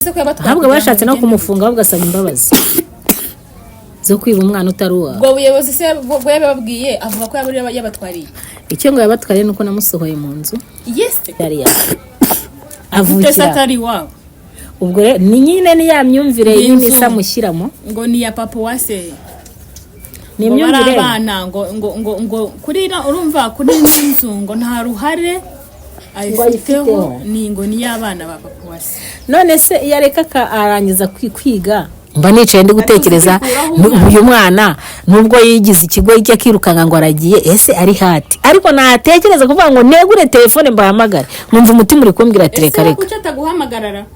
ahubwo bashatse no kumufunga bagasaba imbabazi zo kwiba umwana utaruwa. Ubwo buyobozi se bwo yababwiye avuga ko yabatwariye. Icyo ngo yabatwariye nuko namusohoye mu nzu. Yes. Yari avukira satari wabo. Ubwo ni nyine ni ya myumvire yini samushyiramo ngo ni ya papa wase. Ni imyumvire abana ngo kurira urumva kuri n'inzu ngo nta ruhare ayifiteho ni ngo ni y'abana ba papa wase. None se yareka ka arangiza kwiga mba nicaye ndi gutekereza uyu mwana nubwo yigize ikigo y'icyo kirukanga ngo aragiye ese ari hati ariko natekereza kuvuga ngo negure telefone mbahamagara nkumva umutima uri kumbwira ati reka reka. Ese kuki ataguhamagarara?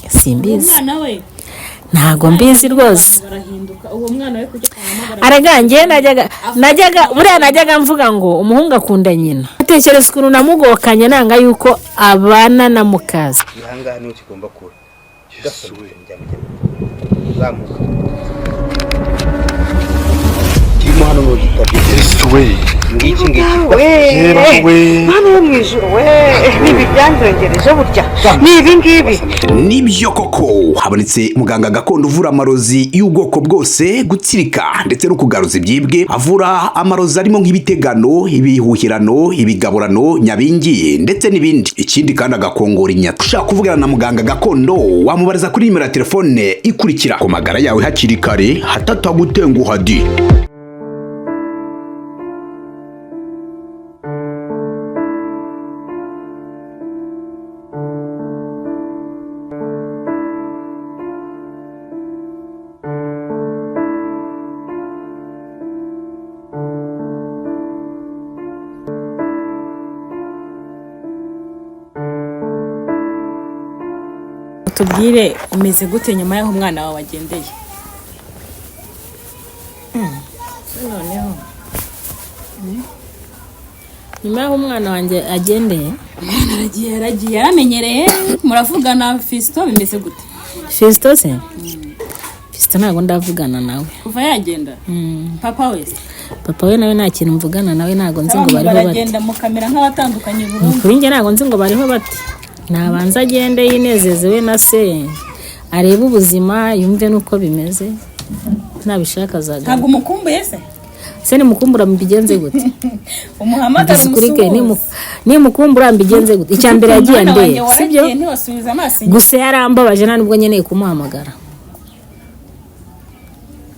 Simbizi. Umwana we ntago mbizi rwose. Uwo mwana we kuki ahamagara? Aragangiye najyaga mvuga ngo umuhungu akunda nyina. Atekereza ukuntu namugokanye nanga yuko abana na mukaza. Ihanga niho kigomba kuba. Kidasuwe zamuka. Kirimo hano mu gitabi. Yesuwe. Ngiki Mwana wo mwijuru we nibi byanjongereje burya nibi ngibi nibyo koko habonetse muganga gakondo uvura amarozi y'ubwoko bwose gutsirika ndetse no kugaruza ibyibwe avura amarozi arimo nk'ibitegano ibihuhirano ibigaburano nyabingi ndetse n'ibindi ikindi kandi agakongora inyata ushaka kuvugana na muganga gakondo wamubariza kuri nimero ya telefone ikurikira ku magara yawe hakiri kare hatatagutenguha di. Tubwire umeze gute nyuma y'aho umwana wawe agendeye? Noneho Nyuma y'aho umwana wanjye agendeye yaragiye yaramenyereye muravugana Fisto bimeze gute? Fisto se Fisto ntago ndavugana nawe kuva yagenda. Papa wese papa we nawe nta kintu mvugana nawe ntago nzi ngo bariho bati. Bagenda mu kamera nk'abatandukanye burundu. Kuri nge ntago nzi ngo bariho bati. Nabanza agende yinezezewe na se areba ubuzima yumve nuko bimeze ntabishaka zaga. Ntabwo umukumbuye se ni mukumbura mbigenze gute? Umuhamagara umusuhuza ni mukumbura mbigenze gute? Icyambere yagiye ndeye sibyo gusa yarambabaje nubwo nyeneye kumuhamagara.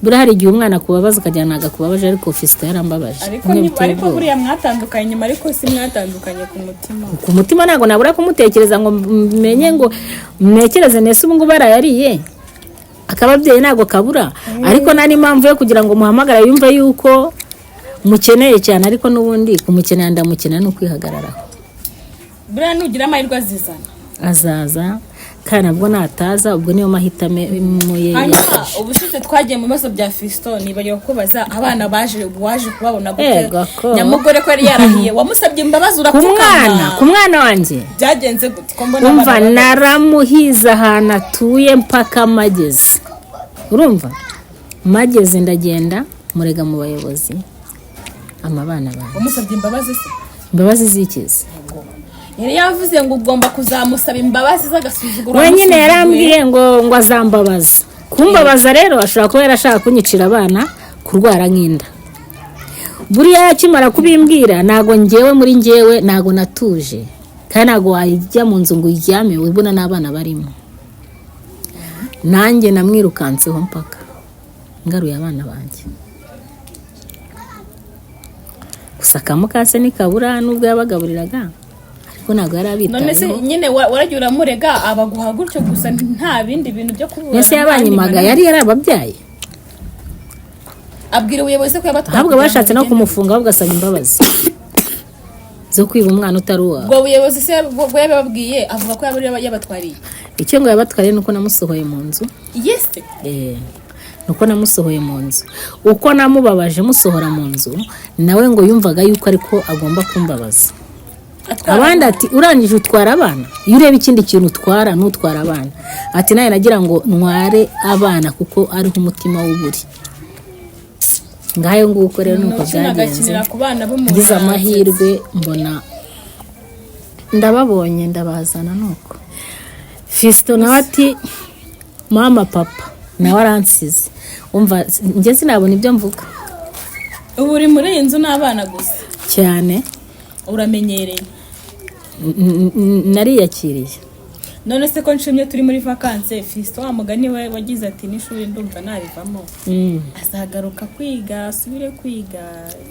Burahari igihe umwana kubabaza ukajyana agakubabaje ariko Fisto yarambabaje. Ariko buriya mwatandukanye nyuma ariko si mwatandukanye ku mutima. Ku mutima ntago nabura kumutekereza ngo menye ngo mnekereze nese ubu ngo barayariye. Akababyeyi ntago kabura ariko nani impamvu yo kugira ngo muhamagara yumve yuko mukeneye cyane ariko nubundi kumukenera ndamukena no kwihagararaho. Buriya nugira amahirwe azaza kandi nabwo nataza ubwo niyo mahitamo muye. Hanyuma ubushize twagiye mu bibazo bya Fisto nibagiye kubaza abana waje kubabona gute nyamugore ko yari yarahiye wamusabye imbabazi urakukana ku mwana wanjye byagenze gute ko mbona umva naramuhiza ahantu atuye mpaka mageze urumva mageze ndagenda murega mu bayobozi amabana bana wamusabye imbabazi zikize yari yavuze ngo ugomba kuzamusaba imbabazi z'agasuzuguro. Wenyine yarambwiye ngo azambabaza. Kumbabaza rero ashobora kuba yarashaka kunyicira abana kurwara nk'inda. Buriya yakimara kubimbwira nago ngewe muri ngewe nago natuje. Kandi nago wajya mu nzu ngo uryame wibona n'abana barimo. Nanjye namwirukanseho mpaka ngaruye abana banjye. Gusa kamukase ni kabura nubwo yabagaburiraga. Ntago yarabitaye. None se nyine waragiye uramurega abaguha gutyo gusa nta bindi bintu byo kubura. Nese yabanyimaga yari yarababyaye. Abwira ubuyobozi ko yabatwara. Ahubwo bashatse no kumufunga bagasaba imbabazi zo kwiba umwana utaruwa. Ubwo buyobozi se bwo yababwiye avuga ko yabatwariye. Icyo ngo yabatwariye nuko namusohoye mu nzu. Yes. Nuko namusohoye mu nzu. Uko namubabaje musohora mu nzu nawe ngo yumvaga yuko ariko agomba kumbabaza. Abandi ati urangije utwara abana iyo ureba ikindi kintu utwara n'utwara abana ati naye nagira ngo ntware abana kuko ari umutima w'uburi ngayo nguko rero nuko byagenze ngize amahirwe mbona ndababonye ndabazana nuko Fisto nawe ati mama papa nawe aransize umva njye sinabona ibyo mvuga. ubu uri muri iyi nzu n'abana gusa cyane uramenyereye. nariyakiriye. none se ko nshimye turi muri vacances Fiston wa mugani we wagize ati n'ishuri ndumva narivamo azagaruka kwiga asubire kwiga.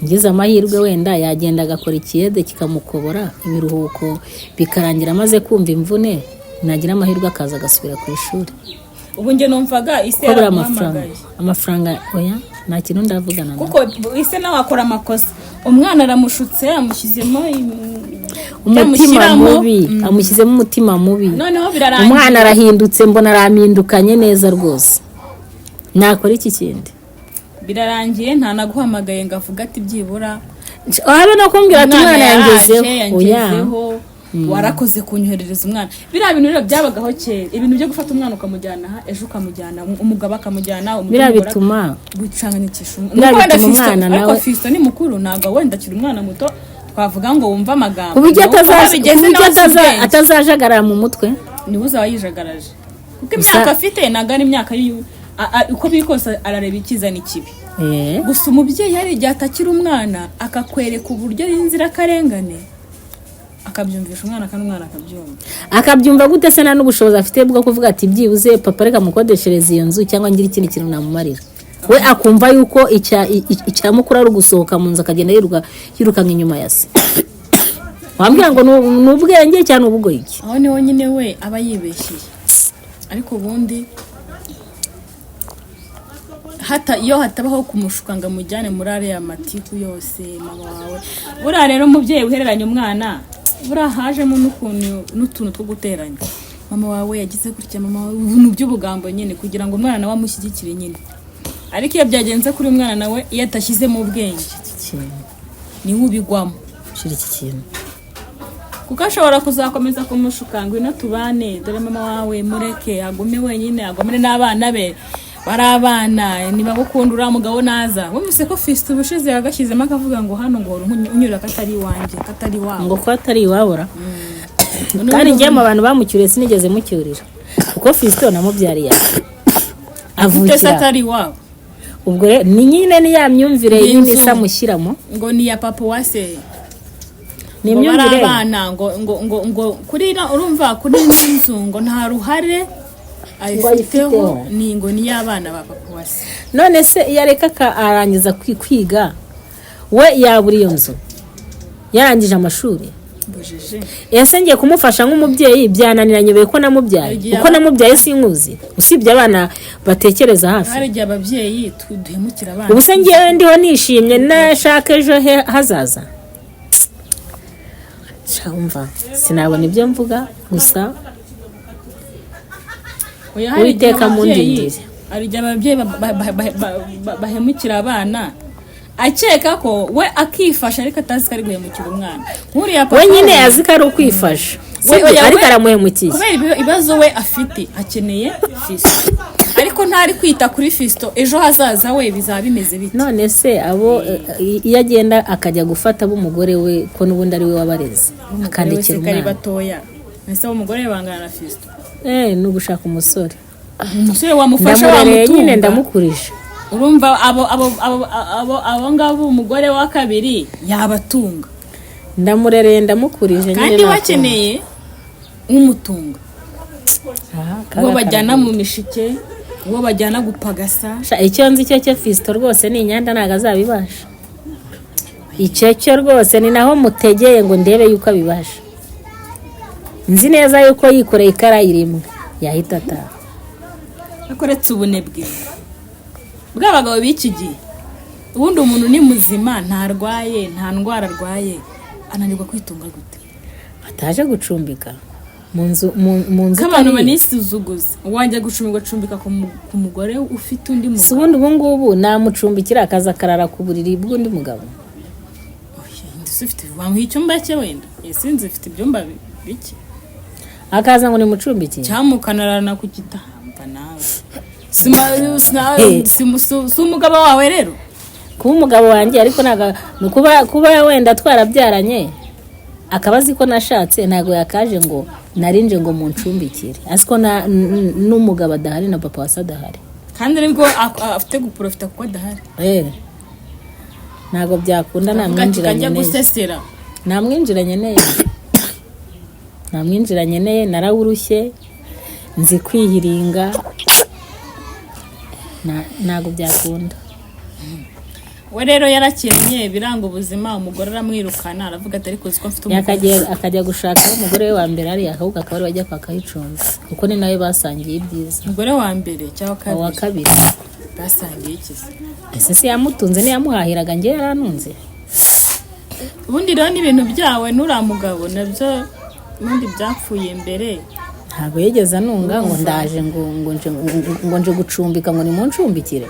ngize amahirwe wenda yagenda agakora ikiyede kikamukobora ibiruhuko bikarangira amaze kumva imvune nagira amahirwe akaza agasubira ku ishuri. ubu njye numvaga ise amafaranga oya nta kintu ndavugana nawe kuko ise nawe akora amakosa. umwana aramushutse amushyizemo umutima mubi amushyizemo umutima mubi. noneho birarangiye umwana arahindutse mbona arahindukanye neza rwose. nakora iki kindi birarangiye nta naguhamagaye ngo avuga ati byibura habe no kumbwira ati umwana yangezeho warakoze kunyoherereza umwana. biriya bintu rero byabagaho kera ibintu byo gufata umwana ukamujyana ejo ukamujyana umugabo akamujyana biriya bituma gucanganyikisha umwana nawe. ariko Fiston ni mukuru ntabwo wenda akiri umwana muto twavuga ngo wumva amagambo ku buryo atazajagarara mu mutwe. niwe uzaba yijagaraje kuko imyaka afite ntabwo ari imyaka uko biri kose arareba ikiza n'ikibi. gusa umubyeyi hari igihe atakira umwana akakwereka uburyo ari inzirakarengane akabyumvisha umwana kandi umwana akabyumva gute se nta n'ubushobozi afite bwo kuvuga ati byibuze papa reka mukodeshereze iyo nzu cyangwa ngira ikindi kintu namumarira. we akumva yuko icyamukuru ari ugusohoka mu nzu akagenda yirukanga inyuma ya se. wambwira ngo ni ubwenge cyangwa ubugoyi. aho niho nyine we aba yibeshyeye. ariko ubundi iyo hatabaho kumushuka ngo amujyane muri ariya matiku yose mama wawe. buriya rero umubyeyi uhereranye umwana buriya hajemo n'utuntu two guteranya. mama wawe yagize gutya mama wawe ibintu by'ubugambo nyine kugira ngo umwana nawe amushyigikire nyine. ariko iyo byagenze kuri umwana nawe iyo atashyizemo ubwenge niwe ubigwamo. shira iki kintu kuko ashobora kuzakomeza kumushuka ngo ino tubane dore mama wawe mureke agume wenyine agomere n'abana be bari abana ntibagukunda uriya mugabo naza. wumvise ko Fiston ubushize yagashyizemo akavuga ngo hano ngo unyura katari iwanjye katari iwawe ngo ko atari iwabura. kandi njye mu bantu bamucyuriye sinigeze mucyurira kuko Fiston namubyariye avukira atari iwawe. ubwo ni nyine ni ya myumvire nyine isamushyiramo ngo ni ya papa wase ni imyumvire abana ngo kuri urumva kuri n'inzu ngo nta ruhare ayifiteho ni ngo ni y'abana ba papa wase. none se iyo areka arangiza kwiga we yabura iyo nzu yarangije amashuri. ese ngiye kumufasha nk'umubyeyi byananiranye be ko namubyaye uko namubyaye sinkuzi usibye abana batekereza hafi. hari igihe ababyeyi duhemukira abana. ubu se ngewe ndiho nishimye nashaka ejo hazaza. umva sinabona ibyo mvuga gusa Uwiteka mundindire. hari igihe ababyeyi bahemukira abana akeka ko we akifasha ariko atazi ko ari guhemukira umwana. we nyine yazi ko ari ukwifasha ariko aramuhemukiye kubera ibibazo we afite akeneye Fiston ariko ntari kwita kuri Fiston ejo hazaza we bizaba bimeze bite. none se abo iyo agenda akajya gufata ab'umugore we ko n'ubundi ari we wabareze akandikira umwana batoya. ese umugore bangana na Fiston ni ugushaka umusore wamufasha wamutunga nyine ndamukurije. urumva abo ngabo umugore wa kabiri yabatunga ndamurereye ndamukurije kandi bakeneye umutunga uwo bajyana mu mishike uwo bajyana gupagasa. icyo nzi cyo Fiston rwose ni inyanda ntago azabibasha. icyo cyo rwose ni naho mutegeye ngo ndebe yuko abibasha. nzi neza yuko yikoreye ikarayi rimwe yahita ataha. akoretse ubunebwe bw'abagabo b'iki gihe. ubundi umuntu ni muzima ntarwaye nta ndwara arwaye ananirwa kwitunga gute? ataje gucumbika mu nzu k'abantu banisuzuguza. wajya gucumbika ku mugore ufite undi mugabo. si ubundi ubu ngubu namucumbikira akaza akarara ku buriri bw'undi mugabo. ndetse ufite wamuha icyumba cye wenda sinzi ufite ibyumba bike akaza ngo ni mucumbiki cyamukanarana ku gitamba nawe. si umugabo wawe rero kuba umugabo wanjye ariko kuba wenda twarabyaranye akaba azi ko nashatse ntabwo yakaje ngo narinje ngo muncumbikire asiko n'umugabo adahari na papa wasa adahari kandi nibwo afite guprofita kuko adahari ntago byakunda namwinjiranye gusesera namwinjiranye neye narawurushye nzi kwihiringa ntago byakunda we rero yarakennye biranga ubuzima umugore aramwirukana aravuga ati ariko uziko mfite umugore akajya gushaka umugore we wa mbere ari ahubwo akaba ari wajya kwaka icumbi kuko ni nawe basangiye ibyiza umugore wa mbere cyangwa wa kabiri basangiye ikizi ese si yamutunze ni yamuhahiraga nge yaranunze ubundi rero n'ibintu byawe nuramugabo nabyo ubundi byapfuye mbere ntabwo yigeze anunga ngo ndaje ngo nje gucumbika ngo ni mu ncumbikire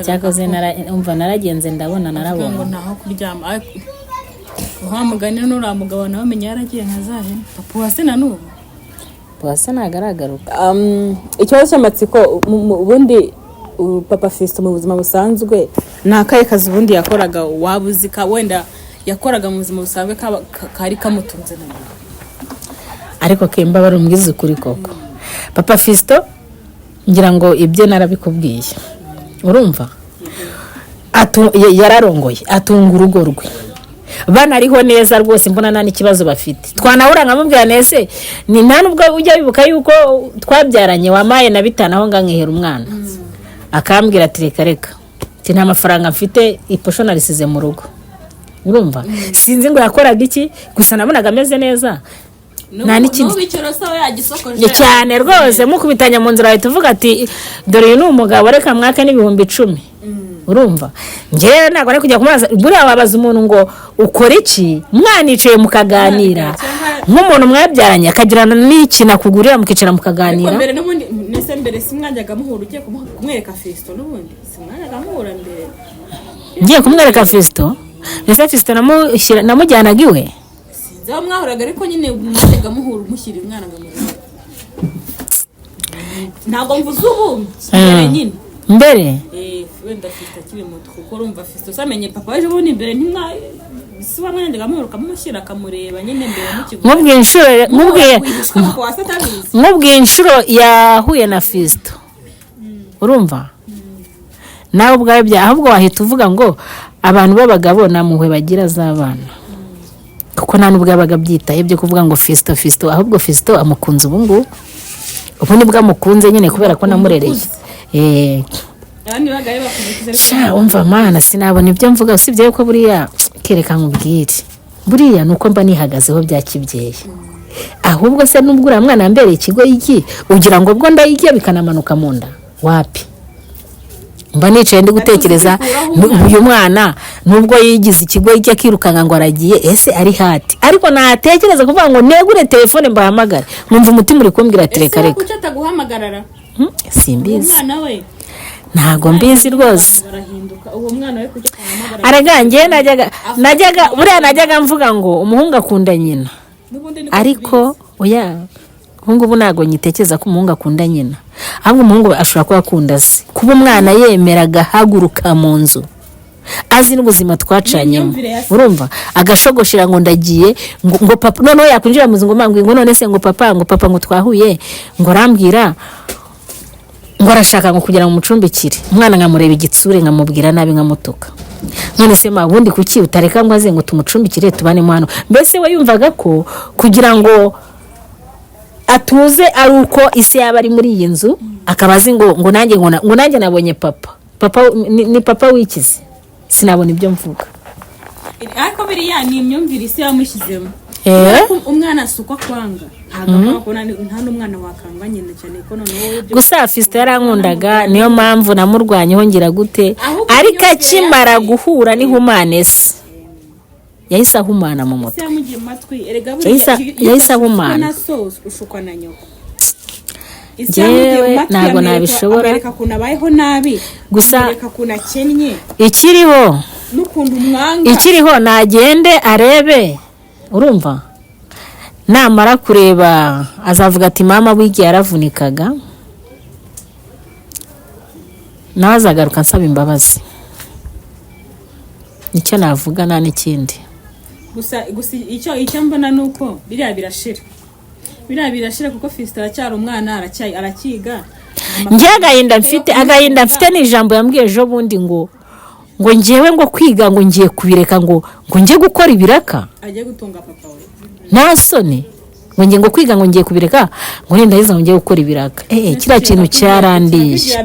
cyakoze naragenze ndabona narabona ngo ntaho kuryama wa mugani nuramugabo nawe menya yaragiye nkazahe papa wase na nubu wase nagaragaruka ikibazo cy'amatsiko ubundi papa Fisto mu buzima busanzwe nakaye kazi ubundi yakoraga wabuzika wenda yakoraga mu buzima busanzwe kari kamutunze na ariko kemba barumwiza kuri koko papa Fisto ngira ngo ibyo narabikubwiye urumva yararongoye atunga urugo rwe banariho neza rwose mbona nta n'ikibazo bafite twanahura nkamubwira nese ni nta nubwo ujya wibuka yuko twabyaranye wamaye na 5 aho ngangihera umwana akambwira ati reka nta mafaranga mfite iposho narisize mu rugo urumva sinzi ngo yakoraga iki gusa nabonaga ameze neza nta n'ikindi cyane rwose mukubitanya mu nzira ahita uvuga ati dore uyu ni umugabo reka mwaka n'ibihumbi 10 urumva njyewe ntabwo ari kujya kumaza buriya wabaza umuntu ngo ukora iki mwanicaye mukaganira nk'umuntu mwabyaranye akagirana n'iki nakugurira mukicara mukaganira mbere n'ubundi nese mbere simwajyaga muhura ugiye kumwereka Fisto n'ubundi simwajyaga muhura mbere ngiye kumwereka Fisto nese Fisto namujyanaga iwe sinzaho mwahuraga ariko nyine mwajyaga muhura umushyira umwana ngo murebe ntabwo mvuze ubu mbere nyine mbere wenda Fisto akiri muto kuko urumva Fisto samenye papa waje ubundi mbere ntimwa si wamwandaga muheruka mumushyira akamureba nyine mbere mubwiye inshuro yahuye na Fisto urumva nawe ubwawe ahubwo wahita uvuga ngo abantu b'abagabo namuhwe bagira z'abana kuko nta nubwo yabaga byitaye byo kuvuga ngo Fisto ahubwo Fisto amukunze ubu nibwo amukunze nyine kubera ko namurereye umva mana sinabona ibyo mvuga usibye yuko buriya kereka nkubwire buriya nuko mba nihagazeho bya kibyeyi ahubwo se nubwo uriya mwana yambereye ikigo y'iki ugira ngo bwo ndayigiye bikanamanuka mu nda wapi mba nicaye ndi gutekereza uyu mwana nubwo yigize ikigo y'iki akirukanga ngo aragiye ese ari hati ariko natekereza kuvuga ngo negure telefone mbahamagare numva umutima uri kumbwira ati reka simbizi ntago mbizi rwose aragangiye najyaga mvuga ngo umuhungu akunda nyina ariko oya ubu ntago nyitekereza ko umuhungu akunda nyina ahubwo umuhungu ashobora kuba akunda se kuba umwana yemeraga haguruka mu nzu azi n'ubuzima twacanyemo urumva agashogoshera ngo ndagiye ngo papa noneho yakwinjira mu nzu ngo none se ngo papa ngo twahuye ngo arambwira ngo arashaka ngo kugira ngo mucumbikire umwana nkamureba igitsure nkamubwira nabi nkamutuka none se mabundi kuki utareka ngo aze ngo tumucumbikire tubanemo hano mbese we yumvaga ko kugira ngo atuze ari uko isi yaba ari muri iyi nzu akabazi ngo nanjye nabonye papa ni papa wikize sinabona ibyo mvuga ariko biriya ni imyumvire isi yamushyizemo umwana asuka kwanga nta n'umwana wakanga nyine cyane ko noneho gusa Fisto yarankundaga niyo mpamvu namurwanyeho ngira gute ariko akimara guhura n'ihumane se yahise ahumana mu mutwe yahise ahumana njyewe ntabwo nabishobora gusa ikiriho nagende arebe urumva namara kureba azavuga ati mama wigiye yaravunikaga nawe azagaruka nsaba imbabazi nicyo navuga nta n'ikindi gusa icyo mbona nuko biriya birashira kuko Fiston aracyari umwana arakiga. Njye agahinda mfite ni ijambo yambwiye ejo bundi ngo njyewe ngo kwiga ngo ngiye kubireka ngo njye gukora ibiraka ajye gutunga papa we nta soni ngo kwiga ngo ngiye kubireka ngo nenda hiza ngo ngiye gukora ibiraka kiriya kintu cyarandije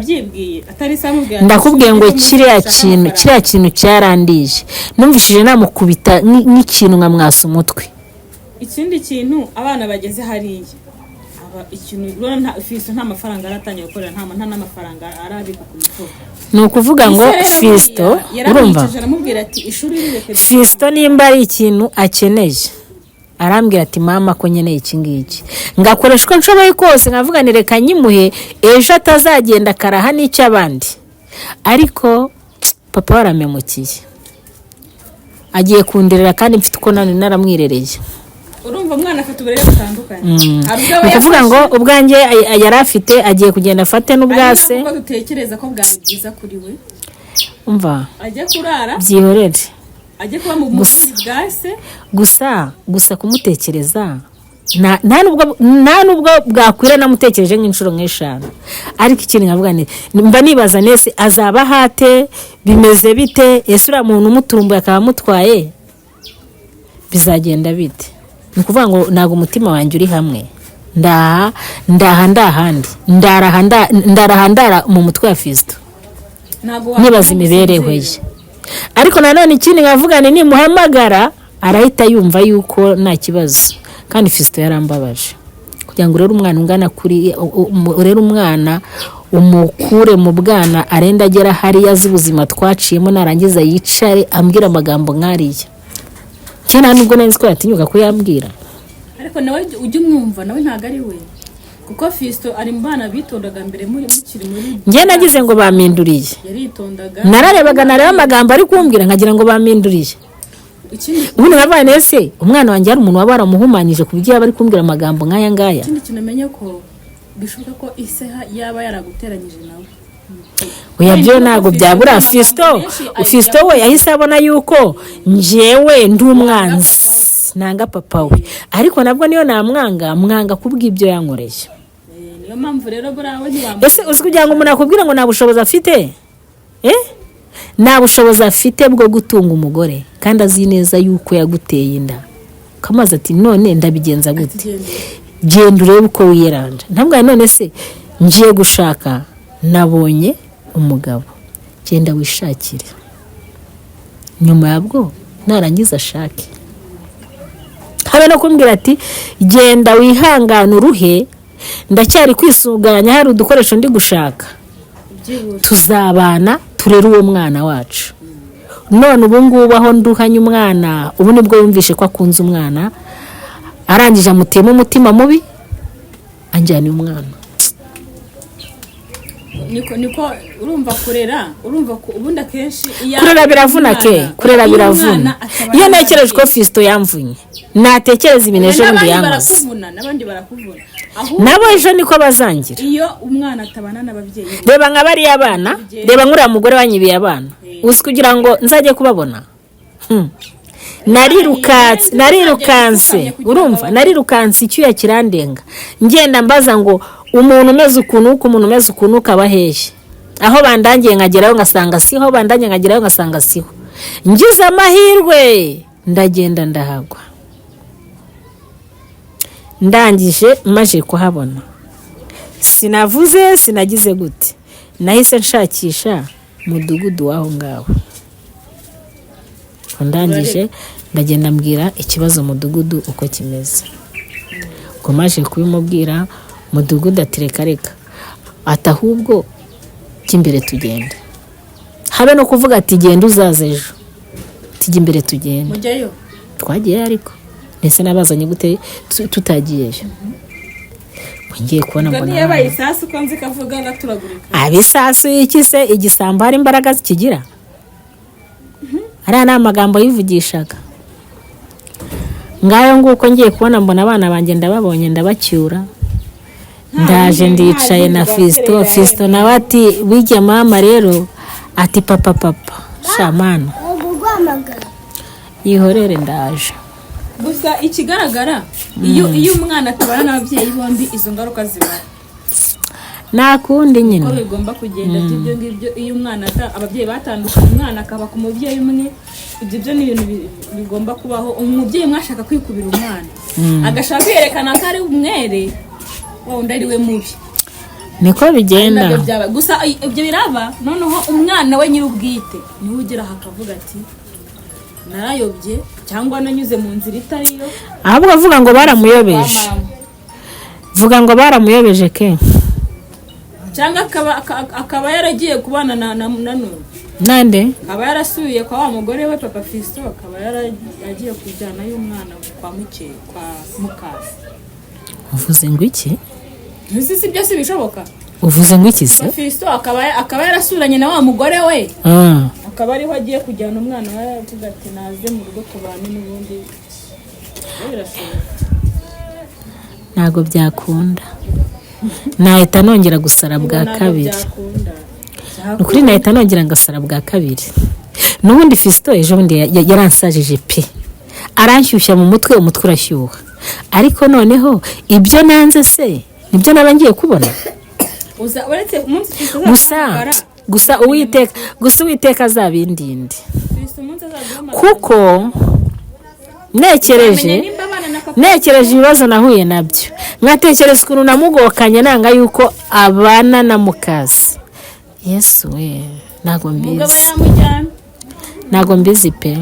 ndakubwiye ngo kiriya kintu cyarandije numvishije namukubita nk'ikintu nka mwasa umutwe. Ikindi kintu abana bageze hariya ikintu Fiston nta mafaranga aratangiye gukorera nta n'amafaranga arabika ku mufuka. Ni ukuvuga ngo Fiston urumva Fiston nimba ari ikintu akeneye arambwira ati mama ko nkeneye iki ngiki ngakoresha uko nshoboye kose nkavuga ni reka nyimuhe ejo atazagenda karaha n'icy'abandi, ariko papa waramemukiye agiye kunderera kandi mfite uko naramwirereye. Urumva umwana afite uburere butandukanye. Ni ukuvuga ngo ubwanjye yari afite agiye kugenda afate n'ubwase. Ariko dutekereza ko bwari bwiza kuri we. Umva. Ajya kurara. Byihorere. Ajya kuba mu bwase. Gusa kumutekereza nta nubwo bwakwira namutekereje nk'inshuro nk'eshanu, ariko ikintu nkavuga mba nibaza nese azaba hate bimeze bite, ese uriya muntu umuturumbuye akaba amutwaye bizagenda bite. Ni ukuvuga ngo ntabwo umutima wanjye uri hamwe, ndara mu mutwe wa Fiston nibaza imibereho ye. Ariko nanone ikindi nkavuga nimuhamagara arahita yumva yuko nta kibazo, kandi Fiston yarambabaje kugira ngo urere umwana ungana kuri urere umwana umukure mu bwana arenda agera hariya z'ubuzima twaciyemo narangiza yicare ambwira amagambo nk'ariya. Cyane nubwo nzi ko yatinyuka ko yambwira, ariko nawe ujye umwumva nawe ntago ari we, kuko Fiston ari mu bana bitondaga mbere mukiri muri njye nagize ngo baminduriye, yaritondaga nararebaga amagambo ari kumbwira nkagira ngo baminduriye. Ubundi nkabaye nese umwana wanjye ari umuntu waba waramuhumanyije ku buryo yaba ari kumbwira amagambo nk'aya ngaya. Ikindi kintu menye ko bishoboka ko Iseha yaba yaraguteranyije nawe. Oya byo ntago byabura. Fiston we yahise abona yuko njyewe ndi umwanzi nanga papa we, ariko nabwo niyo mwanga kubw'ibyo yankoreye. Niyo mpamvu rero burawe ntibamwe. Ese uzi kugira ngo umuntu akubwira ngo nta bushobozi afite nta bushobozi afite bwo gutunga umugore kandi azi neza yuko yaguteye inda, kamaze ati none ndabigenza gute, genda urebe uko wiyeranja. Ntabwo none se ngiye gushaka nabonye umugabo, genda wishakire, nyuma yabwo narangiza ashake. Habe no kumbwira ati genda wihangana uruhe, ndacyari kwisuganya hari udukoresho ndi gushaka, tuzabana turere uwo mwana wacu. None ubu ngubu aho nduhanye umwana, ubu nibwo yumvishe ko akunze umwana, arangije amutema umutima mubi anjyana umwana. Niko urumva urumva ko ubundi akenshi kurera biravuna. Iyo ntekereje ko Fiston yamvunye natekereza ibintu ejo bundi yankoze, n'abandi barakuvuna nabo ejo niko bazangira. Iyo umwana atabana n'ababyeyi, reba nka bariya abana, reba nk'uriya mugore wanyibiye abana, uzi kugira ngo nzajye kubabona. Narirukanse urumva, narirukanse icyuya kirandenga ngenda mbaza ngo umuntu umeze ukuntu ukaba hehe, aho bandangiye nkagerayo ngasanga siho, bandangiye nkagerayo ngasanga siho. Ngize amahirwe ndagenda ndahagwa, ndangije maje kuhabona sinavuze sinagize gute, nahise nshakisha mudugudu waho ngaho. Ndangije ndagenda mbwira ikibazo mudugudu uko kimeze, ko maje kubimubwira mudugudu atireka atahubwo kimbere tugenda. Habe no kuvuga ati genda uzaze ejo, tijya imbere tugenda. Mujyayo twagiye, ariko nese nabazanye gute tutagiyeyo. Ngiye kubona mbona niyo bayisasu konze kavuga ngaturagurika. Abisasu iki se igisambo hari imbaraga zikigira? Ari amagambo yivugishaga. Ngayo nguko ngiye kubona mbona abana banjye ndababonye ndabacyura. Ndaje ndicaye na Fiston nawe ati bijya mama rero ati papa shamana yihorere ndaje. gusa ikigaragara iyo umwana atabana n'ababyeyi bombi izo ngaruka zibaho nta kundi nyine uko bigomba kugenda ibyo ngibyo iyo umwana ababyeyi batandukanye umwana akaba ku mubyeyi umwe ibyo ni ibintu bigomba kubaho umubyeyi mwashaka kwikubira umwana agashaka kwerekana ko ari umwere wundi ari we mubi niko bigenda gusa ibyo biraba noneho umwana we nyir'ubwite niwe ugera hakavuga ati narayobye cyangwa nanyuze mu nzira itariyo ahubwo avuga ngo baramuyobeje vuga ngo baramuyobeje ke cyangwa akaba yaragiye kubana na none nande akaba yarasuye kwa wa mugore we papa Fisto akaba yaragiye kujyana y'umwana kwa mukasi uvuze ngo iki si byose bishoboka uvuze ngo iki se Fisto akaba yarasuranye na wa mugore we akaba ariho agiye kujyana umwana we avuga ati naze mu rugo tubane n'ubundi ntago byakunda nahita nongera gusara bwa kabiri ukuri nahita nongera ngasara bwa kabiri n'ubundi Fisto ejo bundi yaransajije pe aranshyushya mu mutwe umutwe urashyuha ariko noneho ibyo nanze se nibyo nabangiye kubona gusa uwiteka azabindinde kuko nekereje ibibazo nahuye nabyo nkatekereza ukuntu namugokanye nanga yuko abana na mukasi yesu we ntago mbizi pe